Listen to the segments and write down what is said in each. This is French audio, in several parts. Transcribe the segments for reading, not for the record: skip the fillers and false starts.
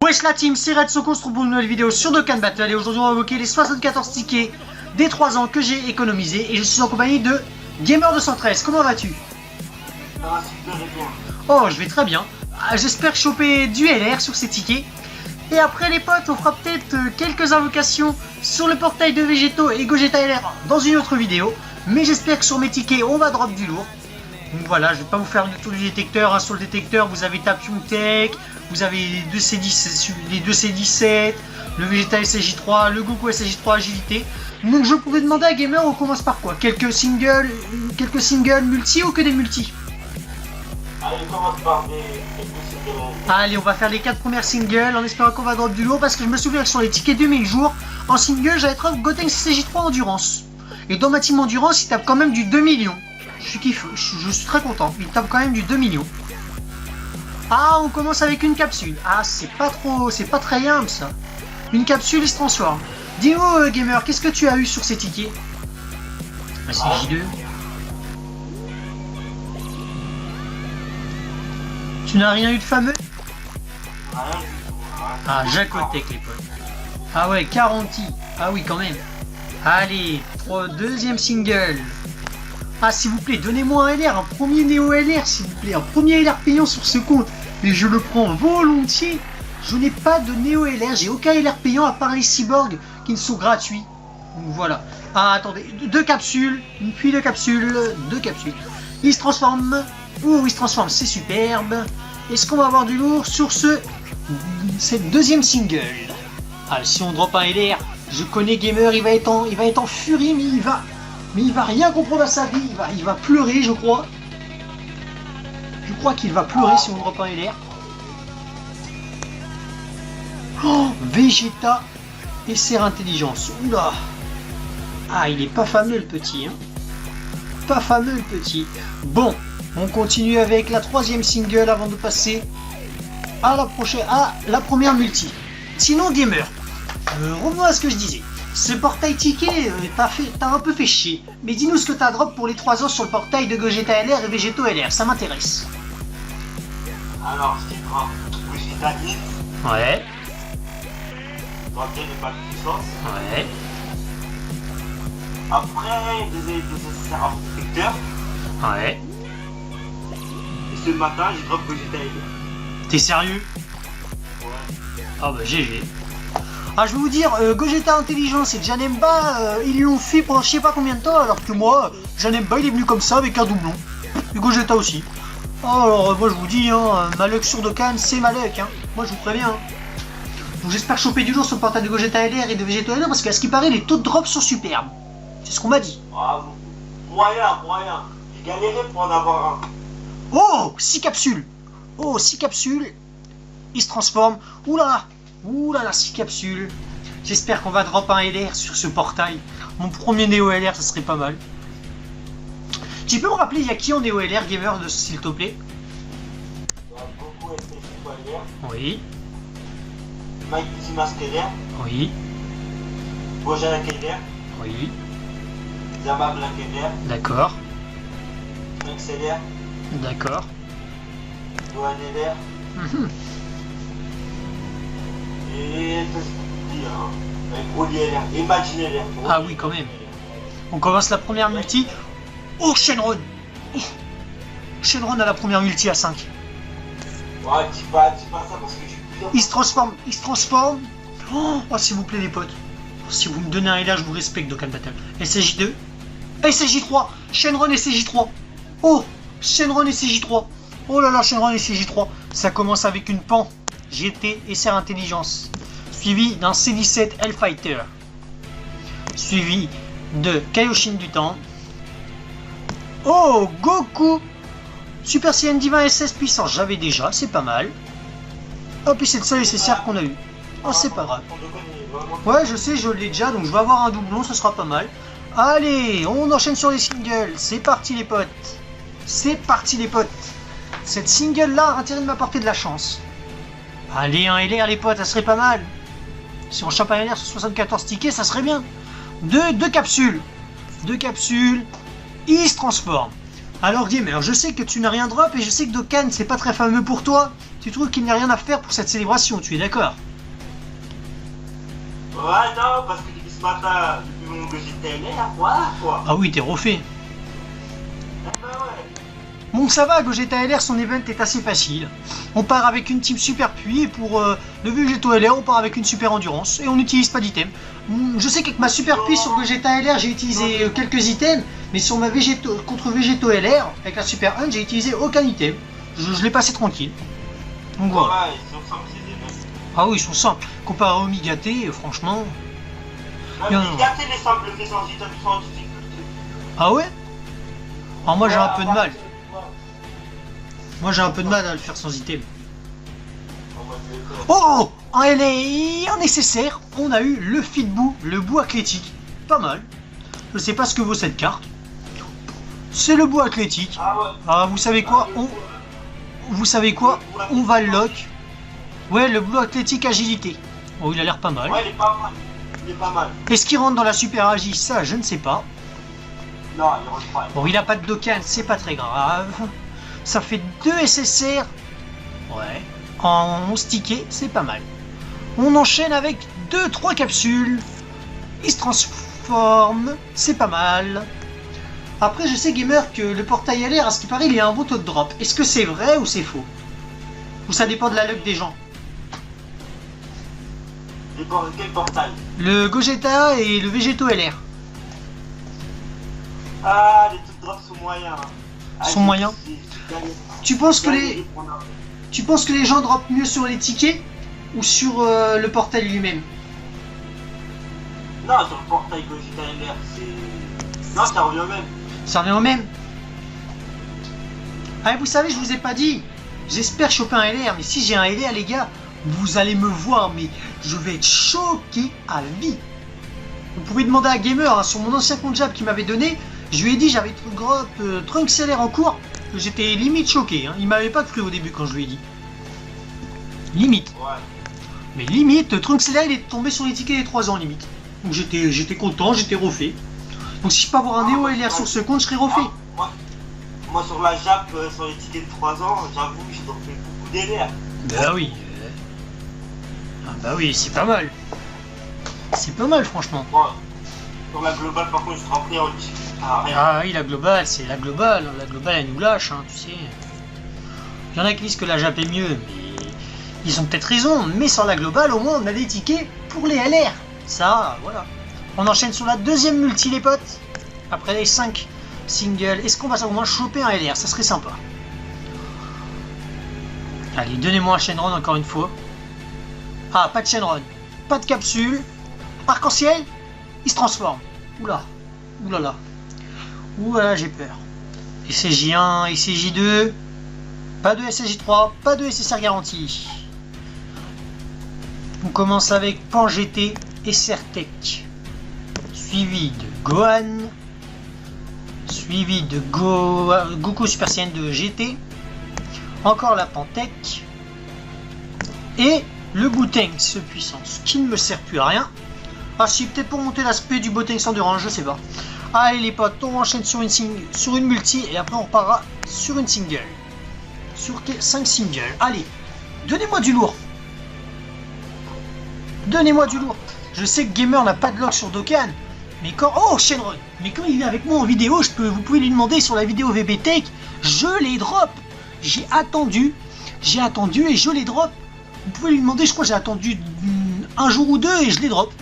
Wesh la team, c'est Red Soko, on se retrouve pour une nouvelle vidéo sur Dokkan Battle et aujourd'hui on va évoquer les 74 tickets des 3 ans que j'ai économisés et je suis en compagnie de Gamer213. Comment vas-tu? Ah, super bien. Oh, je vais très bien. J'espère choper du LR sur ces tickets. Et après les potes, on fera peut-être quelques invocations sur le portail de Végéto et Gogeta LR dans une autre vidéo. Mais j'espère que sur mes tickets, on va drop du lourd. Donc voilà, je vais pas vous faire du tout du détecteur. Hein. Sur le détecteur, vous avez Tapion Tech, vous avez les 2C17, le Vegeta SSJ3, le Goku SSJ3 Agilité. Donc je pourrais demander à Gamer, on commence par quoi? Quelques singles multi ou que des multi? Allez, on commence par des singles. Allez, on va faire les 4 premières singles en espérant qu'on va drop du lourd parce que je me souviens que sur les tickets 2000 jours, en single, j'avais drop Goten SSJ3 Endurance. Et dans ma team Endurance, il tape quand même du 2 millions. Je suis très content, il tape quand même du 2 millions. Ah, on commence avec une capsule. Ah, c'est pas très humble ça. Une capsule, il se transforme. Dis-moi, Gamer, qu'est-ce que tu as eu sur ces tickets? Ah, c'est J2. Tu n'as rien eu de fameux? Rien. Ah, Jacotech, les potes. Ah ouais, 40. Ah oui, quand même. Allez, deuxième single. Ah, s'il vous plaît, donnez-moi un LR, un premier Néo LR, s'il vous plaît. Un premier LR payant sur ce compte. Et je le prends volontiers. Je n'ai pas de Néo LR, j'ai aucun LR payant à part les cyborgs qui ne sont gratuits. Donc voilà. Ah, attendez, deux capsules, puis deux capsules. Il se transforme. Oh, il se transforme, c'est superbe. Est-ce qu'on va avoir du lourd sur cette deuxième single? Ah, si on drop un LR, je connais Gamer, il va être en furie, mais il va rien comprendre à sa vie, il va pleurer, je crois. Je crois qu'il va pleurer si on drop un LR. Oh, Vegeta et Serre Intelligence. Oula. Ah, il est pas fameux le petit, hein. Pas fameux le petit. Bon, on continue avec la troisième single avant de passer à la première multi. Sinon, Gamer, revenons à ce que je disais. Ce portail ticket, t'as un peu fait chier. Mais dis-nous ce que t'as drop pour les 3 ans sur le portail de Gogeta LR et Végéto LR, ça m'intéresse. Alors, ce qui prend Vegeta X, Ouais, dans lequel il pas de puissance. ouais, Après, des serres protecteurs. ouais. Et ce matin, j'ai drop Vegeta LR. T'es sérieux? Ouais. Ah bah GG. Ah, je vais vous dire, Gogeta Intelligence et Janemba, ils lui ont fait pendant je sais pas combien de temps, alors que moi, Janemba il est venu comme ça avec un doublon. Et Gogeta aussi. Oh, alors moi je vous dis, hein, ma luck sur Dokkan, c'est ma luck, hein. Moi je vous préviens. Hein. Donc j'espère choper du lourd sur le portail de Gogeta LR et de Végéto LR parce qu'à ce qui paraît, les taux de drop sont superbes. C'est ce qu'on m'a dit. Ah, moyen. J'ai galéré pour en avoir un. Oh, 6 capsules. Oh, 6 capsules. Il se transforme. Ouh là là, 6 capsules. J'espère qu'on va drop un LR sur ce portail. Mon premier Néo LR, ça serait pas mal. Tu peux me rappeler, il y a qui en Néo LR, Gamer, s'il te plaît? Goku SSJ3 LR, Oui, Mighty Mask LR, oui, Gojana LR, oui. Zama Black LR, D'accord, Max LR, d'accord. Gohan LR, Mhm. et Broly LR, Imagine LR. Ah oui, quand même. On commence la première multi. Oh, Shenron. Oh. Shenron à la première multi à 5. Ouais, dis pas ça parce que je suis plusieurs. Il se transforme. Oh, s'il vous plaît les potes. Si vous me donnez un LR, je vous respecte Dokkan Battle. SSJ2. SSJ3. Shenron SSJ3. Oh, Shenron SSJ3. Oh là là, Shenron SSJ3. Ça commence avec une pan. GT et Serre Intelligence. Suivi d'un C17 Hellfighter. Suivi de Kaioshin du temps. Oh, Goku Super Saiyan Divin SS puissance, j'avais déjà, c'est pas mal. Hop, et c'est le seul nécessaire qu'on a eu. Oh, c'est pas grave. Ouais, je sais, je l'ai déjà, donc je vais avoir un doublon, ce sera pas mal. Allez, on enchaîne sur les singles. C'est parti les potes. C'est parti les potes. Cette single-là a intérêt de m'apporter de la chance. Allez, un LR les potes, ça serait pas mal. Si on chope un LR sur 74 tickets, ça serait bien. Deux capsules. Il se transforme. Alors Gamer, je sais que tu n'as rien drop et je sais que Dokkan c'est pas très fameux pour toi. Tu trouves qu'il n'y a rien à faire pour cette célébration, tu es d'accord? Ouais, non, parce que depuis ce matin, depuis mon GTLR, voilà quoi. Ah oui, t'es refait. Eh ben ouais. Bon, ça va, Gogeta LR, son event est assez facile. On part avec une team super puits et pour le Végéto LR, on part avec une super endurance et on n'utilise pas d'items. Je sais qu'avec ma super puits sur Gogeta LR, j'ai utilisé quelques items, mais sur ma contre Végéto LR, avec la super hunt, j'ai utilisé aucun item. Je l'ai passé tranquille. Donc voilà. Ouais, ils sont simples, ces événements. Ah oui, ils sont simples. Comparé au Migaté, franchement. Même les gâtés, les simples, les sans items sont en difficulté. Ah ouais? Alors moi j'ai un peu de mal. Moi j'ai un peu de mal à le faire sans item. Oh! En LA, en nécessaire, on a eu le Fitboo, le bout athlétique. Pas mal. Je sais pas ce que vaut cette carte. C'est le bout athlétique. Ah ouais. Ah, vous savez quoi? Vous savez quoi? On va le lock. Ouais, le bout athlétique agilité. Oh, il a l'air pas mal. Ouais, il est pas mal. Il est pas mal. Est-ce qu'il rentre dans la super agi? Ça, je ne sais pas. Non, il rentre pas. Bon, il a pas de Dokkan, c'est pas très grave. Ça fait 2 SSR. Ouais. En stické, c'est pas mal. On enchaîne avec 2-3 capsules. Il se transforme, c'est pas mal. Après, je sais, gamer, que le portail LR, à ce qui paraît, il y a un beau taux de drop. Est-ce que c'est vrai ou c'est faux? Ou ça dépend de la luck des gens? Quel portail? Le Gogeta et le Végéto LR. Ah, les trucs drops sont moyens. Ah, Sont moyens. Tu penses que les gens droppent mieux sur les tickets ou sur le portail lui-même? Non, sur le portail Gogeta LR, c'est... Non, ça revient au même. Ça revient au même. Ah, vous savez, je vous ai pas dit. J'espère choper un LR, mais si j'ai un LR, les gars, vous allez me voir, mais je vais être choqué à vie. Vous pouvez demander à Gamer, hein, sur mon ancien compte Jab qui m'avait donné, je lui ai dit j'avais Trunks LR en cours, que j'étais limite choqué. Hein. Il m'avait pas cru au début quand je lui ai dit. Limite. Ouais. Mais limite, Trunks LR il est tombé sur les tickets des 3 ans limite. Donc j'étais content, j'étais refait. Donc si je peux avoir un Neo LR sur ce compte, je serais refait. Moi sur la Jap, sur les tickets de 3 ans, j'avoue, j'ai fait beaucoup d'LR. Bah oui. Ah bah oui, c'est pas mal. C'est pas mal franchement. Ouais. Sur la globale, par contre, je serai pris en ticket. Ah, rien. Ah oui, la globale, c'est la globale. La globale, elle nous lâche, hein, tu sais. Il y en a qui disent que la Jap est mieux, mais ils ont peut-être raison. Mais sur la globale, au moins, on a des tickets pour les LR. Ça, voilà. On enchaîne sur la deuxième multi, les potes. Après les 5 singles, est-ce qu'on va au moins choper un LR? Ça serait sympa. Allez, donnez-moi un Shenron encore une fois. Ah, pas de Shenron. Pas de capsule. Arc-en-ciel, il se transforme. Oula. Oulala. Oulala, j'ai peur. SSJ1, SSJ2. Pas de SSJ3, pas de SSR garantie. On commence avec Pan GT et Sertec. Suivi de Gohan. Suivi de Goku Super Saiyan de GT. Encore la Pantech. Et le Boutenx puissance, qui ne me sert plus à rien. Ah si, peut-être pour monter l'aspect du Boutenx Endurance, je sais pas. Allez les potes, on enchaîne sur une multi et après on repartira sur une single. Sur 5 singles. Allez, donnez-moi du lourd. Donnez-moi du lourd. Je sais que Gamer n'a pas de lock sur Dokkan. Mais quand... Oh, Shenron. Mais quand il est avec moi en vidéo, vous pouvez lui demander sur la vidéo VB Tech. Je les drop. J'ai attendu et je les drop. Vous pouvez lui demander, je crois que j'ai attendu un jour ou deux et je les drop.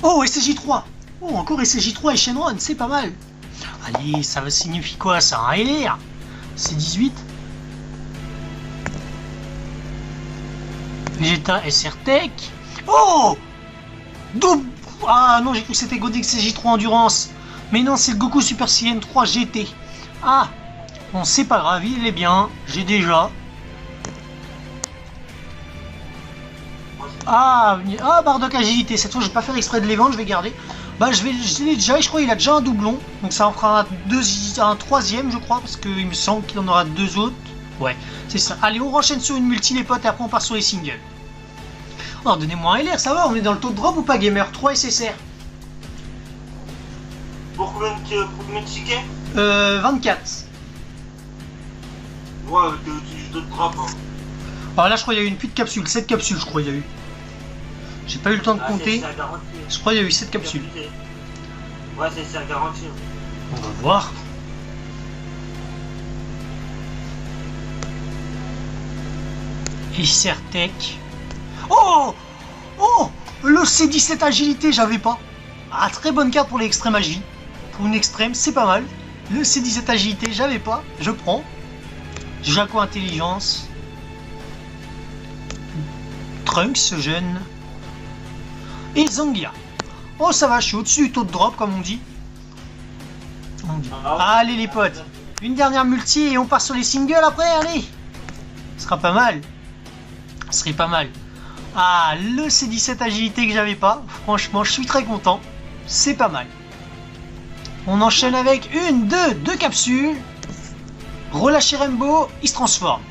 Oh, SSJ3. Oh, encore SSJ3 et Shenron, c'est pas mal. Allez, ça signifie quoi ça? Un LR. C'est 18. Vegeta SR Tech. Oh, double. Ah non, j'ai cru que c'était Godix SSJ3 Endurance. Mais non, c'est le Goku Super Saiyan 3 GT. Ah, bon, c'est pas grave, il est bien. J'ai déjà. Ah, Bardock agilité. Cette fois, je vais pas faire exprès de les vendre, je vais garder. Bah, je l'ai déjà, et je crois qu'il a déjà un doublon. Donc, ça en fera un troisième, je crois, parce qu'il me semble qu'il en aura 2 autres. Ouais, c'est ça. Allez, on enchaîne sur une multi, les potes, et après, on part sur les singles. Oh, donnez-moi un LR, ça va, on est dans le taux de drop ou pas, Gamer? 3 SSR. Pour combien de tickets? 24. Ouais, t'es au-dessus du taux de drop. Hein. Alors là, je crois qu'il y a eu une puits de capsules. 7 capsules, je crois, il y a eu. J'ai pas eu le temps de compter. C'est à garantie. Je crois qu'il y a eu 7 capsules. Ouais, c'est à garantie. On va voir. Et Certec. Oh! Oh! Le C17 agilité, j'avais pas. Ah, très bonne carte pour les extrêmes agi. Pour une extrême, c'est pas mal. Le C17 agilité, j'avais pas. Je prends. Jaco intelligence. Trunks, ce jeune. Et Zangia. Oh, ça va, je suis au-dessus du taux de drop, comme on dit. Allez, les potes. Une dernière multi et on part sur les singles après, allez. Ce sera pas mal. Ce serait pas mal. Ah, le C17 agilité que j'avais pas. Franchement, je suis très content. C'est pas mal. On enchaîne avec deux capsules. Relâcher Rainbow, il se transforme.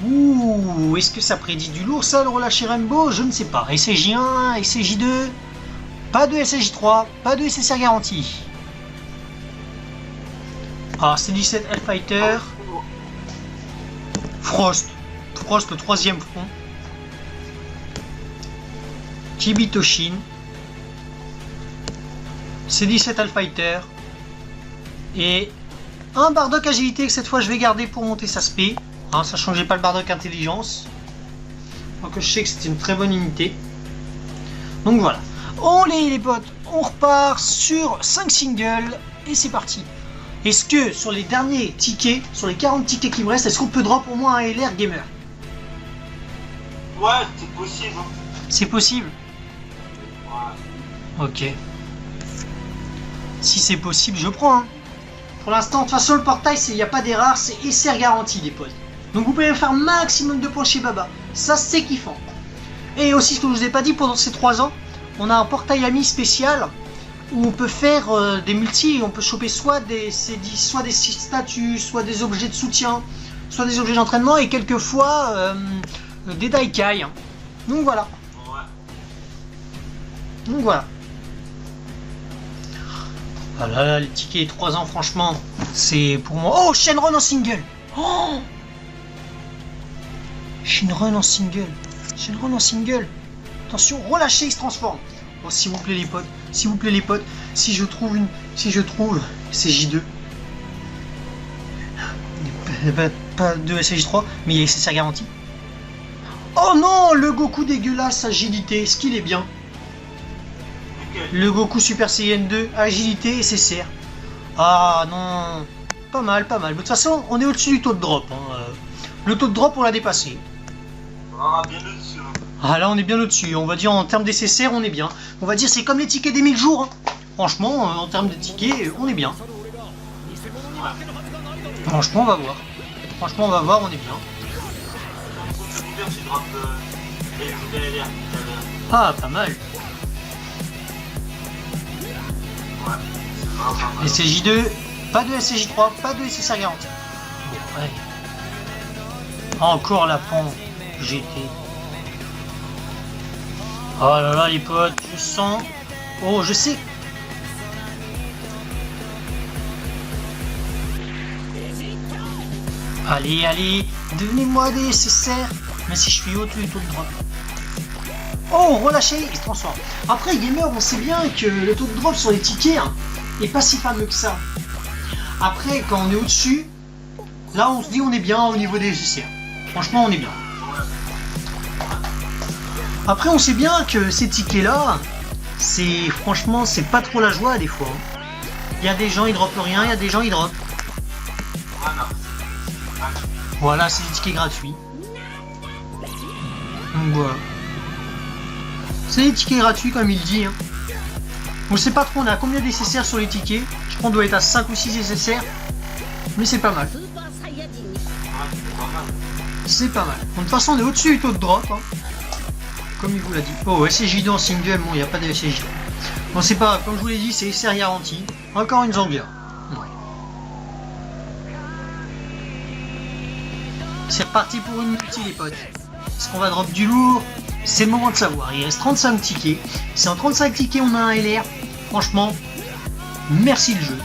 Ouh, est-ce que ça prédit du lourd ça, le relâcher Rainbow? Je ne sais pas. SCJ1, SCJ2. Pas de SCJ3, pas de SSR garantie. Ah, C17 Hellfighter. Frost. Frost, le troisième front. Chibi Toshin. C17 Hellfighter. Et un Bardock agilité que cette fois je vais garder pour monter sa spé. Hein, sachant que j'ai pas le Bardock intelligence. Donc je sais que c'était une très bonne unité. Donc voilà. Allez les potes, on repart sur 5 singles et c'est parti. Est-ce que sur les derniers tickets, sur les 40 tickets qui me restent, est-ce qu'on peut drop au moins un LR gamer? Ouais, c'est possible. Hein. C'est possible? Ouais. Ok. Si c'est possible, je prends. Hein. Pour l'instant, de toute façon, le portail, il n'y a pas d'erreur, c'est SR garanti, les potes. Donc vous pouvez faire maximum de points chez Baba. Ça, c'est kiffant. Et aussi, ce que je vous ai pas dit, pendant ces 3 ans, on a un portail ami spécial où on peut faire des multis et on peut choper soit des statues, soit des objets de soutien, soit des objets d'entraînement et quelquefois des Daikai. Donc voilà. Donc voilà. Voilà, les tickets 3 ans, franchement, c'est pour moi. Oh, Shenron en single. Oh, Shenron en single. Shenron en single. Attention, relâchez, il se transforme. Oh, s'il vous plaît les potes, s'il vous plaît les potes, si je trouve c'est J2. Pas de SJ3, mais il y a SSR garantie. Oh non, le Goku dégueulasse, agilité, est-ce qu'il est bien? Le Goku Super Saiyan 2, agilité et SSR. Ah non, pas mal, pas mal. De toute façon, on est au-dessus du taux de drop. Hein. Le taux de drop, on l'a dépassé. Ah, bien au-dessus. Hein. Ah là, on est bien au-dessus. On va dire en termes d'SSR, on est bien. On va dire c'est comme les tickets des 1000 jours. Hein. Franchement, en termes de tickets, on est bien. Franchement, on va voir. Franchement, on va voir, on est bien. Ah, pas mal. SCJ2, pas de SCJ3, pas de SSR garantie. Bon, ouais. Encore la pan GT. Oh là là les potes, je sens. Oh je sais. Allez, allez, devenez-moi des SSR. Mais si je suis haut, du taux de drop. Oh, relâché, il se transforme. Après, gamer, on sait bien que le taux de drop sur les tickets hein, est pas si fameux que ça. Après, quand on est au-dessus, là, on se dit on est bien au niveau des SSR. Franchement, on est bien. Après, on sait bien que ces tickets-là, c'est franchement, c'est pas trop la joie des fois. Il y a des gens, ils droppent rien, il y a des gens, ils droppent. Voilà, c'est des tickets gratuits. Donc voilà. C'est des tickets gratuits comme il dit. Hein. On sait pas trop, on a combien d'SSR sur les tickets. Je crois qu'on doit être à 5 ou 6 SSR. Mais c'est pas mal. C'est pas mal. Bon, de toute façon, on est au-dessus du taux de drop. Hein. Comme il vous l'a dit. Oh, SCJ2 en single, bon, il n'y a pas de SCJ3. Bon, c'est pas, comme je vous l'ai dit, c'est SR garantie. Encore une Zangia. Ouais. C'est reparti pour une multi, les potes. Est-ce qu'on va drop du lourd? C'est le moment de savoir. Il reste 35 tickets. Si en 35 tickets, on a un LR, franchement, merci le jeu.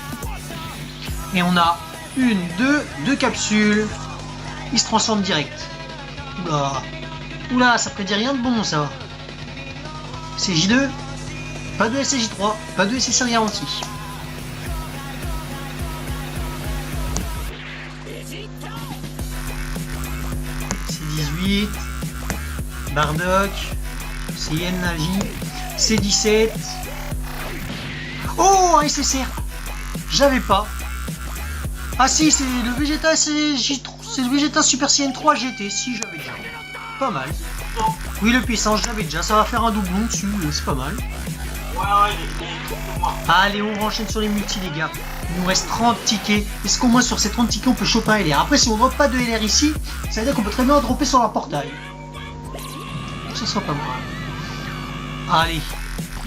Et on a deux capsules. il se transforme direct. Oula, oula, ça prédit rien de bon ça. SCJ2, pas de SCJ3, pas de SSR garanti. C18, Bardock, CN Nagi, C17. Oh, un SSR. J'avais pas. Ah si, c'est le Vegeta SCJ3, c'est le Vegeta Super Saiyan 3 GT, si j'avais déjà. Pas mal. Oui, le puissance, j'avais déjà, ça va faire un doublon dessus, c'est pas mal. Ouais, il est trop que moi. Allez, on enchaîne sur les multis, les gars. Il nous reste 30 tickets. Est-ce qu'au moins sur ces 30 tickets, on peut choper un LR? Après, si on ne drop pas de LR ici, ça veut dire qu'on peut très bien dropper sur leur portail. Donc, ça sera pas mal. Allez,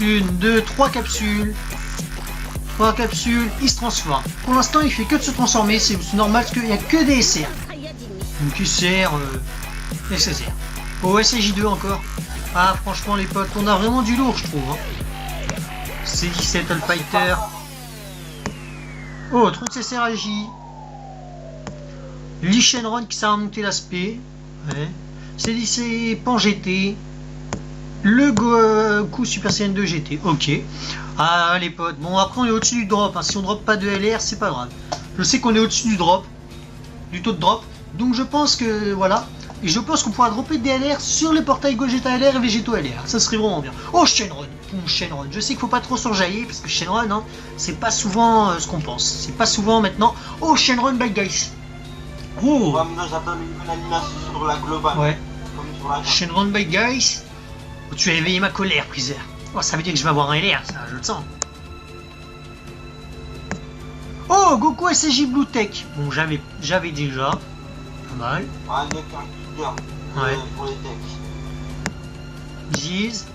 1, 2, 3 capsules. 3 capsules, il se transforme. Pour l'instant, il fait que de se transformer, c'est normal parce qu'il n'y a que des SR. Donc SR, SSR. Oh, SJ2 encore. Ah, franchement, les potes, on a vraiment du lourd, je trouve. Hein. C17 All Fighter. Oh, Trunks SRAJ. Lee Shenron qui s'est remonté l'aspect. Ouais. C17 Pan GT. Le Goku Super Saiyan 2 GT. Ok. Ah, les potes. Bon, après, on est au-dessus du drop. Hein. Si on drop pas de LR, c'est pas grave. Je sais qu'on est au-dessus du drop. Du taux de drop. Donc, je pense que. Voilà. Et je pense qu'on pourra dropper des LR sur les portails Gogeta LR et Vegeto LR. Ça serait vraiment bien. Oh, Shenron. Shenron. Je sais qu'il faut pas trop surjaillir. Parce que Shenron, hein, c'est pas souvent ce qu'on pense. C'est pas souvent maintenant. Oh, Shenron by Guys. Oh. Ouais, mais là, j'attends une animation sur la globale. Ouais. Comme sur la Shenron by Guys. Oh, tu as éveillé ma colère, Freezer. Oh, ça veut dire que je vais avoir un LR, ça, je le sens. Oh, Goku SCJ Blue Tech. Bon, j'avais déjà. Pas mal. Ah, il y a qu'un leader Ouais. pour les techs. Giz.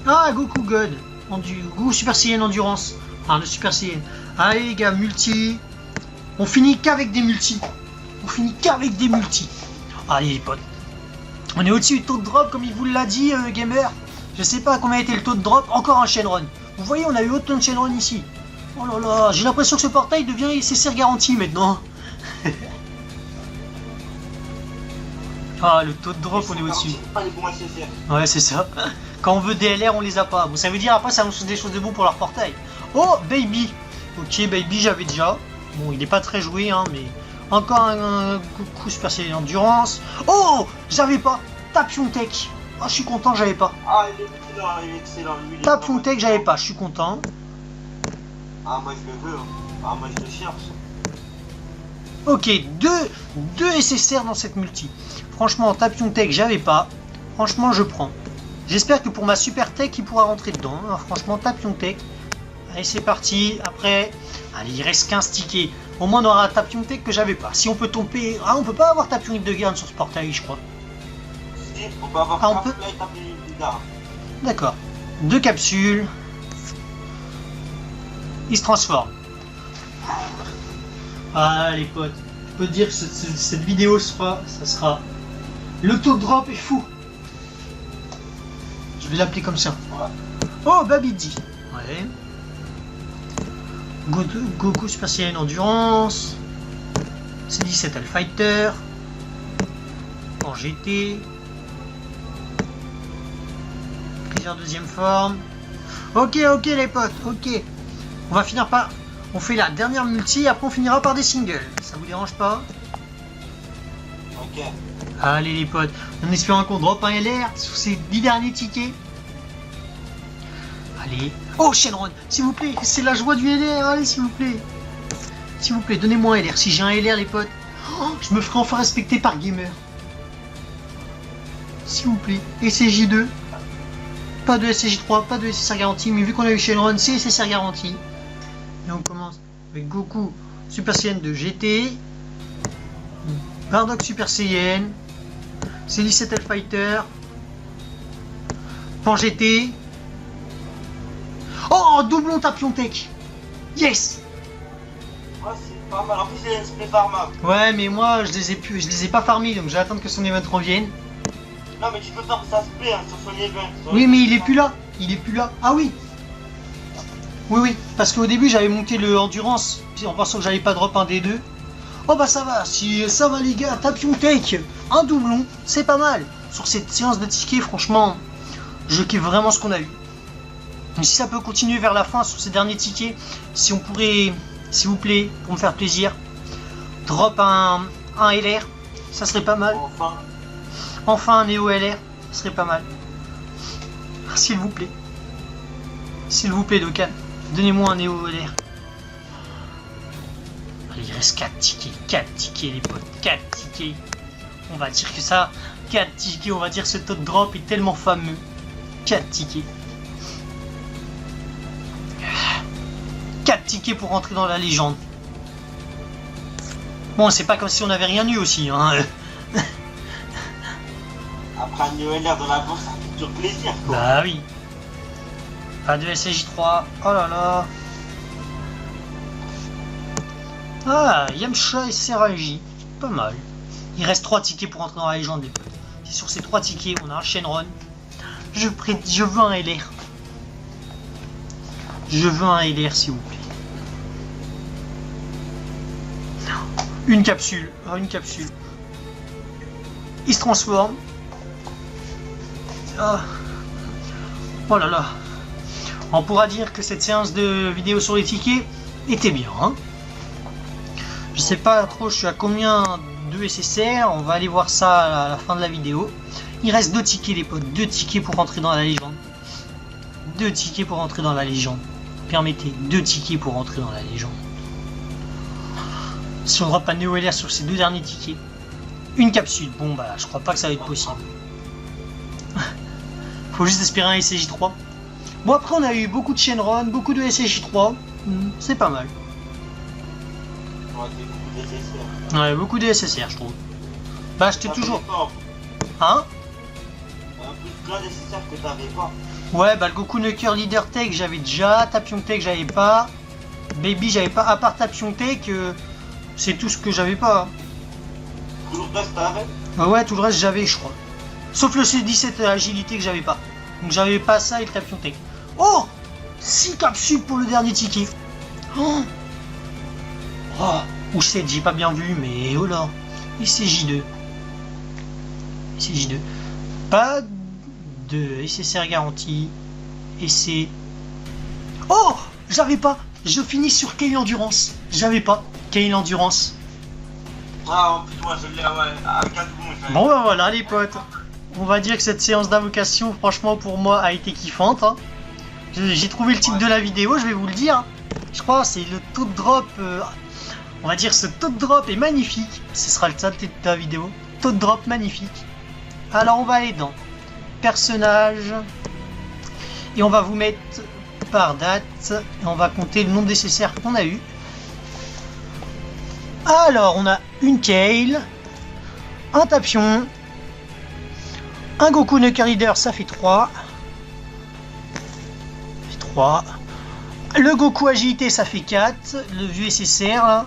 Ah, Goku God. Goku Super Saiyan Endurance. Enfin, le Super Saiyan. Allez, les gars, multi. On finit qu'avec des multis. On finit qu'avec des multis. Allez, les potes. On est au-dessus du taux de drop, comme il vous l'a dit, gamer. Je sais pas combien a été le taux de drop. Encore un Shenron. Vous voyez, on a eu autant de Shenron ici. Oh là là, j'ai l'impression que ce portail devient SSR garanti maintenant. Ah, le taux de drop, on est au-dessus. Pas les bons SSR. Ouais, c'est ça. Quand on veut DLR, on les a pas. Bon, ça veut dire après, ça annonce des choses de bon pour leur portail. Oh, Baby. Ok, Baby, j'avais déjà. Bon, il est pas très joué, hein, mais... Encore un coup Super Saiyan Endurance. Oh, j'avais pas. Tapion Tech. Oh, je suis content, j'avais pas. Ah, il est excellent, il est excellent. Lui, Tapion Tech, j'avais pas, je suis content. Ah, moi je le veux. Hein. Ah, moi je le cherche. Ok, deux SSR dans cette multi. Franchement, Tapion Tech, j'avais pas. Franchement, je prends. J'espère que pour ma Super Tech, il pourra rentrer dedans. Hein. Franchement, Tapion Tech. Allez, c'est parti. Après, allez, il reste 15 tickets. Au moins, on aura un Tapion Tech que j'avais pas. Si on peut tomber... Ah, on peut pas avoir Tapion de garde sur ce portail, je crois. Si, on peut avoir on peut... D'accord. 2 capsules. Il se transforme. Ah, les potes. Je peux te dire que cette vidéo ça sera... Le taux de drop est fou. Je vais l'appeler comme ça. Oh, Babidi. Ouais. Goku Super Saiyan Endurance. C17 All Fighter. En GT. Plusieurs deuxième forme. Ok, les potes, ok. On va finir par... On fait la dernière multi et après on finira par des singles. Ça vous dérange pas? Ok. Allez les potes, en espérant qu'on drop un LR sur ces 10 derniers tickets. Allez. Oh, Shenron, s'il vous plaît, c'est la joie du LR, allez, s'il vous plaît. S'il vous plaît, donnez-moi un LR. Si j'ai un LR, les potes, oh, je me ferai enfin respecter par gamer. S'il vous plaît. Et SCJ2. Pas de SCJ3, pas de SSR garantie, mais vu qu'on a eu Shenron, c'est SSR garantie. Et on commence avec Goku Super Saiyan de GT. Bardock Super Saiyan. C17 All Fighter. Pan GT. Oh, doublon Tapion Tech. Yes. Ouais, c'est pas mal. En plus, c'est SP farmable. Ouais, mais moi, je les ai pas farmés, donc je vais attendre que son event revienne. Non, mais tu peux faire ça SP hein, sur son event. Oui, mais il est plus là. Il est plus là. Ah oui. Oui, parce qu'au début, j'avais monté le Endurance, en pensant que j'allais pas drop un des deux. Oh bah ça va, si ça va les gars, Tapion Take, un doublon, c'est pas mal. Sur cette séance de tickets, franchement, je kiffe vraiment ce qu'on a eu. Mais si ça peut continuer vers la fin sur ces derniers tickets, si on pourrait, s'il vous plaît, pour me faire plaisir, drop un LR, ça serait pas mal. Enfin un Néo LR, ça serait pas mal. S'il vous plaît. S'il vous plaît, Dokkan, donnez-moi un Néo LR. Il reste 4 tickets les potes, 4 tickets. On va dire que ça, 4 tickets, on va dire que ce taux de drop est tellement fameux. 4 tickets. 4 tickets pour rentrer dans la légende. Bon, c'est pas comme si on avait rien eu aussi, hein. Après un ULR dans la bourse, ça fait toujours plaisir, quoi. Bah oui. Pas de SSJ3, oh là là. Ah, Yamcha et Seraji, pas mal. Il reste 3 tickets pour entrer dans la légende des potes. Et sur ces 3 tickets, on a un Shenron. Je veux un LR. Je veux un LR, s'il vous plaît. Une capsule. Ah, une capsule. Il se transforme. Ah. Oh là là. On pourra dire que cette séance de vidéo sur les tickets était bien, hein. Je sais pas trop, je suis à combien de SSR, on va aller voir ça à la fin de la vidéo. Il reste 2 tickets les potes, 2 tickets pour rentrer dans la légende. 2 tickets pour rentrer dans la légende. Permettez, 2 tickets pour rentrer dans la légende. Si on drop un Néo LR sur ces 2 derniers tickets, une capsule, bon bah je crois pas que ça va être possible. Faut juste espérer un SSJ3. Bon après on a eu beaucoup de Shenron, beaucoup de SSJ3, c'est pas mal. Ouais, beaucoup de SSR, je trouve. Bah, j'étais toujours. Hein? Plein de SSR que t'avais pas. Ouais, bah, le Goku Nucker Leader Tech, j'avais déjà. Tapion Tech, j'avais pas. Baby, j'avais pas. À part Tapion Tech, c'est tout ce que j'avais pas. Tout le reste, t'avais? Bah, ouais, tout le reste, j'avais, je crois. Sauf le C17 agilité que j'avais pas. Donc, j'avais pas ça et le Tapion Tech. Oh! 6 capsules pour le dernier ticket. Oh! Oh! Ou 7, j'ai pas bien vu, mais oh là. Et c'est J2. C'est J2. Pas de SSR garantie. Et c'est... Oh! J'avais pas. Je finis sur Kale Endurance. J'avais pas. Kale Endurance. Ah, en plus, moi je l'ai, ouais. À 4 secondes. Bon, bah voilà, les potes. On va dire que cette séance d'invocation, franchement, pour moi, a été kiffante. Hein. J'ai trouvé le titre de la vidéo, je vais vous le dire. Je crois que c'est le taux de drop... on va dire ce taux de drop est magnifique. Ce sera le titre de la vidéo. Taux de drop magnifique. Alors on va aller dans personnage. Et on va vous mettre par date. Et on va compter le nombre d'SSR qu'on a eu. Alors on a une Kale. Un Tapion. Un Goku Nucker Leader, ça fait 3. Ça fait 3. Le Goku Agilité, ça fait 4. Le vieux SSR, là.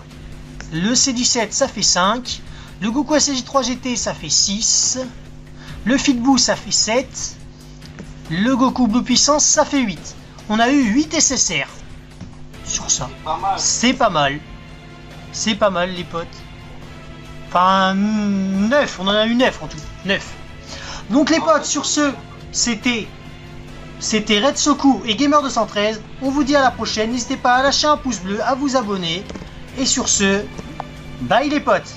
Le C17, ça fait 5. Le Goku SSJ3 GT, ça fait 6. Le Fitboo, ça fait 7. Le Goku Blue Puissance, ça fait 8. On a eu 8 SSR. Sur ça. C'est pas mal. C'est pas mal, les potes. Enfin, 9. On en a eu 9 en tout. 9. Donc, les potes, sur ce, c'était Red Soku et Gamer213. On vous dit à la prochaine. N'hésitez pas à lâcher un pouce bleu, à vous abonner. Et sur ce, bye les potes.